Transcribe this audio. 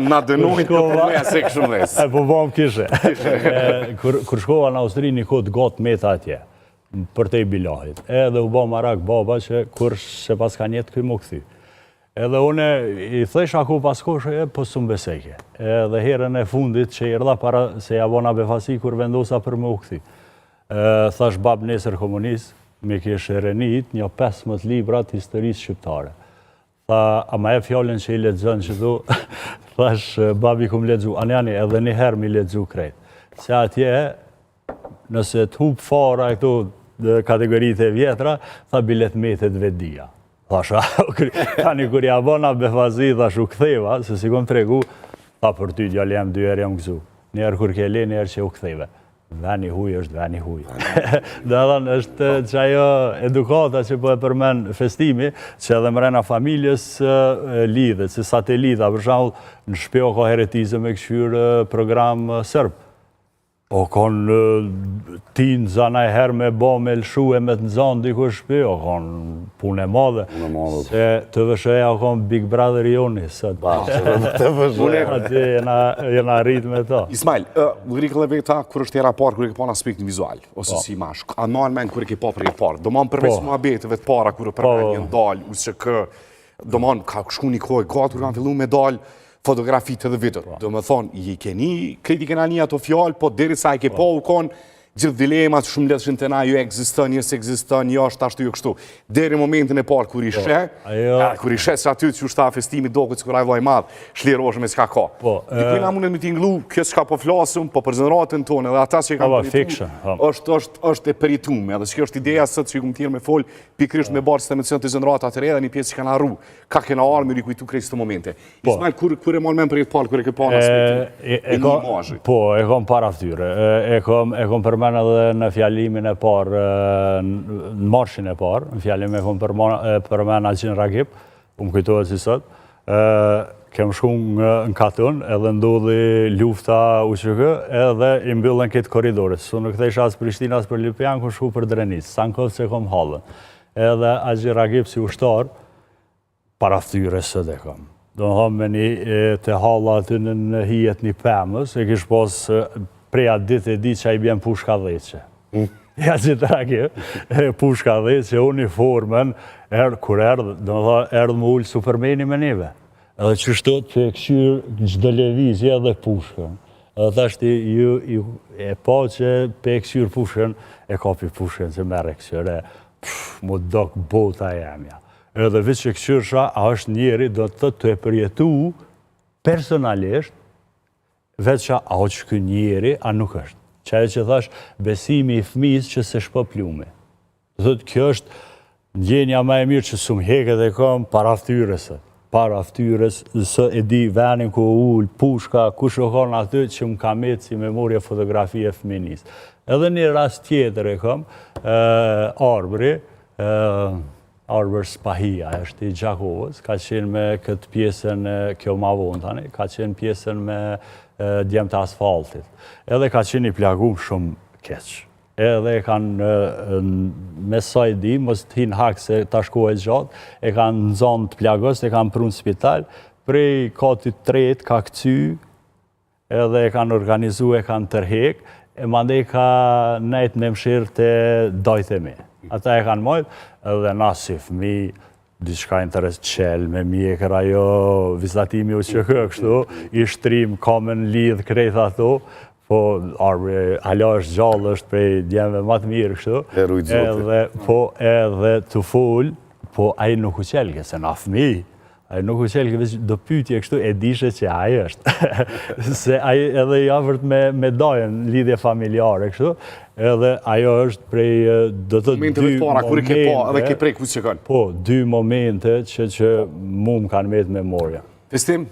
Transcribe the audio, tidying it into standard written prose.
Na dënojnë të përmeja se këshëm dhes. Po bom kishe. Kër shkova në Austri një kod gotë meta atje, për te i bilahit. Edhe u bo marak baba që kur se pas ka njetë këj më këthy. Edhe une i thesh aku pas koshe, po së mbeseke. Edhe herën e fundit që i rda para se ja bona befasi kur vendosa për më këthy. Thash bab nesër komunist, me kishë Renit, një 15 librat historisë shqiptare. Tha, a ma e fjallin që i ledzën që du, thash, babi kum ledzu, anjani edhe një herë mi ledzu krejt. Se atje, nëse të hup fara e këto kategoritë e vjetra, tha bilet metet vedia. Thash, tani kur ja bona befazi, thash u ktheva, se si kom tregu, tha për ty djali jam 2 herë jam gëzu. Njerë kur ke le, njerë që u ktheve. Veni huj është veni huj. Dhe edhe është që ajo edukata që po e përmen festimi, që edhe mrena familjes lidhet, si satelita, për shembull në shpjo ka heretizëm e këshyrë program sërb. O konë tin zana e herë me bo me lëshu e me të nëzanë diku shpjo, konë punë e madhe. Se të vëshëja konë Big Brother joni, sët. Të vëshëja. Atje jena rritë me ta. Ismail, rikële veta, kur është era parë, kur e ke pa në aspektin vizual, ose si imash, a në almen kur e ke pa për e parë, do manë përveç më abetëve të para, kur e përmen një ndalë, usë që kë, do manë, ka shku një kohë gatë, kur kanë fillu me dalë, fotografit edhe vidër. Do më thonë, i keni kritikën a një ato fjallë, po deri sa i ke po u konë gjithë dilemat shumë letë shënë të na jo eksistën, jo se eksistën, jo është ashtu jo kështu. Deri momentin e parë kur i shë se aty që është ta festimi do këtë që kur a i vloj madhë, shliroshë me s'ka ka. Dikujna mundet me t'inglu, kjo s'ka po flasëm, po për zënratën tonë, edhe ata që i kam përjetu, është e përjetume, edhe që është ideja sëtë që i kumë tjerë me folë, pikrisht me barë sistemicion të zënratë atër edhe një pjesë që kanë arru, ka kena armë i kujtu krejtë të momente. Ismail, kur e molmen për jetë palë, kur e ke pa në aspektin e një imajë? Po, e kom para ftyre, e kom përmen edhe në fjalimin e parë, në marshin e parë, në fjalimin e kom përmen Alqin Ragip, më kujtohet si sot, kem shku në Katën, edhe ndodhi lufta uqëkë, edhe i mbyllën këtë koridorit. Su në këthej as Prishtinas për Lipjan, kom shku për Drenis, sa në kohë që kom halën. Edhe Alqin Ragip si ushtar, para ftyre së dhe kom. Do në thonë me një të halla aty në hijet një pëmës, e kish pas preja ditë e ditë që a i bjen pushka dheqe. Ja që të rakje, pushka dheqe, uniformen, kur erdhë, do në thonë, erdhë më ullë Supermani me neve. Edhe që shtot që e këshyrë gjdo levizje edhe pushkën. Edhe thashti ju e pa që pe e këshyrë pushkën, e kapi pushkën që mere këshyrë, mu dok bota jemja. Edhe vëtë që këshyrsha, a është njeri do të e përjetu personalisht, vetë që a që kë njeri, a nuk është. Qaj që thash, besimi i fëmis që se shpo plume. Dhëtë kjo është ndjenja ma e mirë që sumë heket e kom para ftyrësë. Para ftyrës, së e di venin ku ullë, pushka, ku shokon aty që më kamet si memorje fotografie fëminis. Edhe një rast tjetër e kom, Arbër Spahia, është i Gjakovës, ka qenë me këtë pjesën, kjo ma vonë tani, ka qenë pjesën me djemë të asfaltit. Edhe ka qenë i plagum shumë keqë. Edhe e kanë, me saj di, mos të hinë hakë se ta shkohet gjatë, e kanë në zonë të plagos, e kanë prunë spital, prej katit tret ka këcy, edhe e kanë organizu, e kanë tërhek, e mande ka nejtë me mshirë të dajtë e me. Ata e kanë mojtë, edhe na si fëmi, diçka interes qelë, me mjekër ajo, vizatimi u që kështu, i shtrim, kamen lidhë krejt ato, po hala është gjallë, është prej djemëve matë mirë kështu, edhe të full, po aji nuk u qelke, se na fëmi, aji nuk u qelke, do pytje kështu, e dishe që aji është. Se aji edhe i afërt me dajën, lidhje familjare kështu, edhe ajo është prej do të dy momente, po, 2 momente që mu më kanë me të memoria. Festim,